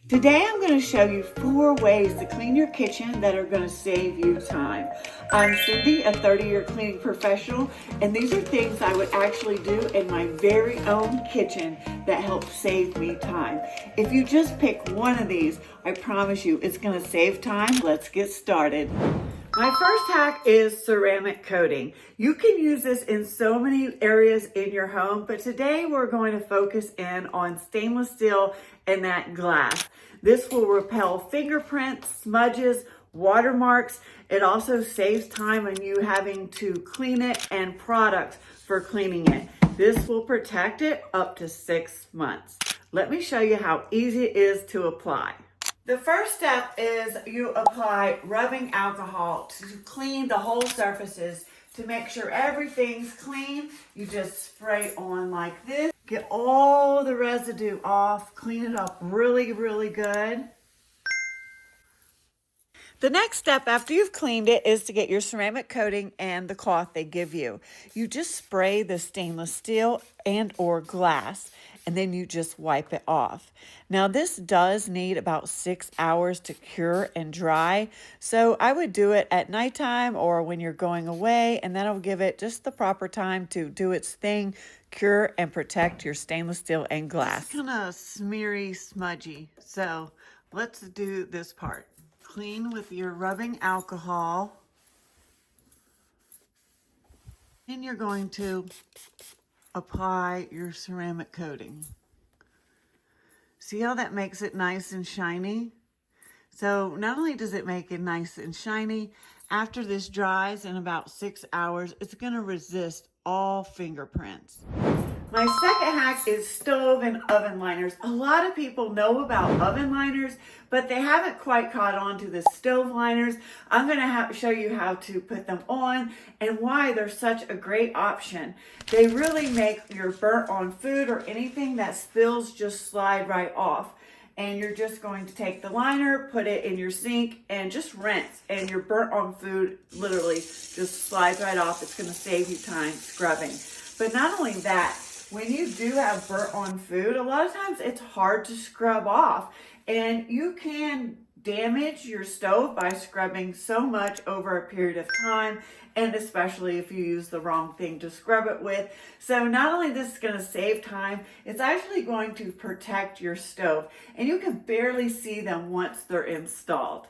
Today I'm going to show you 4 ways to clean your kitchen that are going to save you time. I'm Cindy, a 30-year cleaning professional, and these are things I would actually do in my very own kitchen that help save me time. If you just pick one of these, I promise you it's going to save time. Let's get started. My first hack is ceramic coating. You can use this in so many areas in your home, but today we're going to focus in on stainless steel and that glass. This will repel fingerprints, smudges, watermarks. It also saves time on you having to clean it and products for cleaning it. This will protect it up to 6 months. Let me show you how easy it is to apply. The first step is you apply rubbing alcohol to clean the whole surfaces. To make sure everything's clean, you just spray on like this. Get all the residue off, clean it up really, really good. The next step after you've cleaned it is to get your ceramic coating and the cloth they give you. You just spray the stainless steel and or glass, and then you just wipe it off. Now this does need about 6 hours to cure and dry, so I would do it at nighttime or when you're going away, and that'll give it just the proper time to do its thing, cure and protect your stainless steel and glass. It's kind of smeary, smudgy, so let's do this part. Clean with your rubbing alcohol, and you're going to apply your ceramic coating. See how that makes it nice and shiny? So not only does it make it nice and shiny, after this dries in about 6 hours, it's going to resist all fingerprints. My second hack is stove and oven liners. A lot of people know about oven liners, but they haven't quite caught on to the stove liners. I'm going to show you how to put them on and why they're such a great option. They really make your burnt on food or anything that spills just slide right off. And you're just going to take the liner, put it in your sink, and just rinse. And your burnt on food literally just slides right off. It's going to save you time scrubbing. But not only that, when you do have burnt on food, a lot of times it's hard to scrub off, and you can damage your stove by scrubbing so much over a period of time, and especially if you use the wrong thing to scrub it with. So not only this is going to save time, it's actually going to protect your stove, and you can barely see them once they're installed.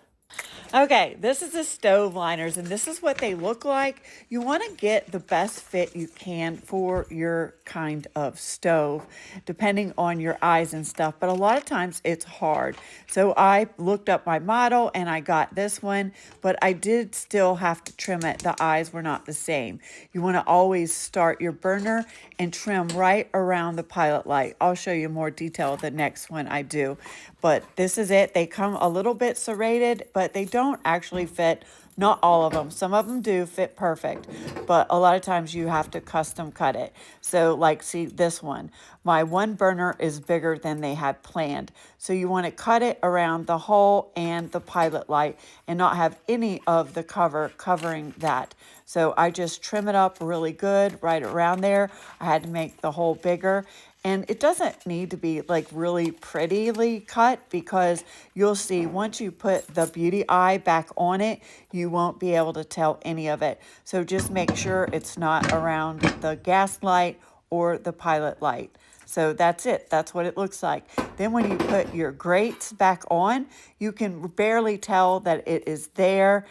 Okay, this is the stove liners, and this is what they look like. You want to get the best fit you can for your kind of stove, depending on your eyes and stuff, but a lot of times it's hard. So I looked up my model and I got this one, but I did still have to trim it. The eyes were not the same. You want to always start your burner and trim right around the pilot light. I'll show you more detail the next one I do, but this is it. They come a little bit serrated, but they don't actually fit. Not all of them. Some of them do fit perfect, but a lot of times you have to custom cut it. So like, see this one, my one burner is bigger than they had planned. So you want to cut it around the hole and the pilot light and not have any of the cover covering that. So I just trim it up really good right around there. I had to make the hole bigger. And it doesn't need to be like really prettily cut, because you'll see once you put the beauty eye back on it, you won't be able to tell any of it. So just make sure it's not around the gas light or the pilot light. So that's it. That's what it looks like. Then when you put your grates back on, you can barely tell that it is there.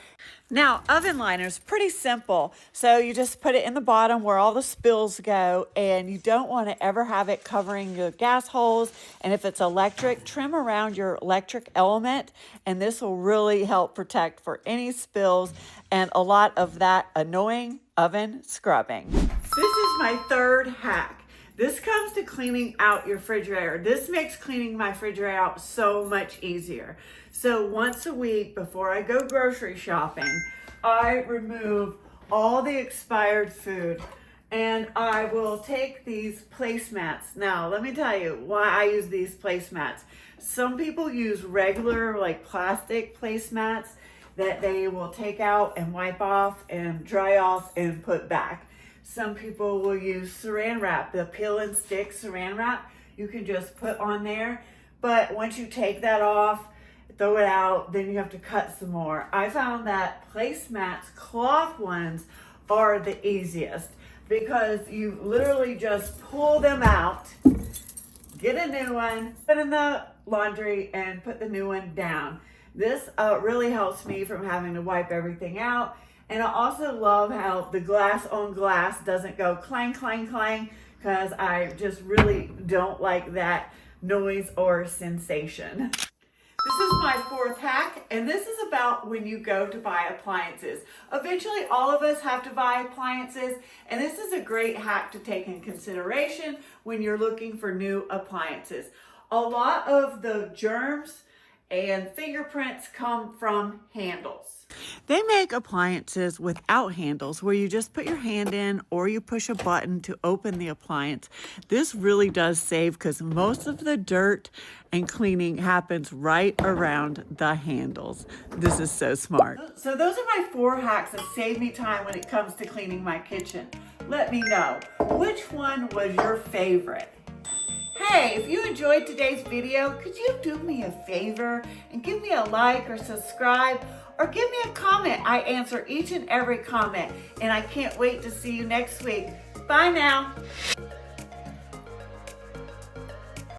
Now, oven liners, pretty simple. So you just put it in the bottom where all the spills go, and you don't want to ever have it covering your gas holes. And if it's electric, trim around your electric element, and this will really help protect for any spills and a lot of that annoying oven scrubbing. This is my third hack. This comes to cleaning out your refrigerator. This makes cleaning my refrigerator out so much easier. So once a week before I go grocery shopping, I remove all the expired food, and I will take these placemats. Now, let me tell you why I use these placemats. Some people use regular like plastic placemats that they will take out and wipe off and dry off and put back. Some people will use saran wrap, the peel and stick saran wrap. You can just put on there. but once you take that off, throw it out, then you have to cut some more. I found that placemats cloth ones are the easiest because you literally just pull them out, get a new one, put in the laundry, and put the new one down. This really helps me from having to wipe everything out. And I also love how the glass on glass doesn't go clang, clang, clang, because I just really don't like that noise or sensation. This is my fourth hack, and this is about when you go to buy appliances. Eventually, all of us have to buy appliances, and this is a great hack to take in consideration when you're looking for new appliances. A lot of the germs and fingerprints come from handles. They make appliances without handles where you just put your hand in or you push a button to open the appliance. This really does save because most of the dirt and cleaning happens right around the handles. This is so smart. So those are my 4 hacks that save me time when it comes to cleaning my kitchen. Let me know, which one was your favorite? Hey, if you enjoyed today's video, could you do me a favor and give me a like or subscribe or give me a comment? I answer each and every comment, and I can't wait to see you next week. Bye now.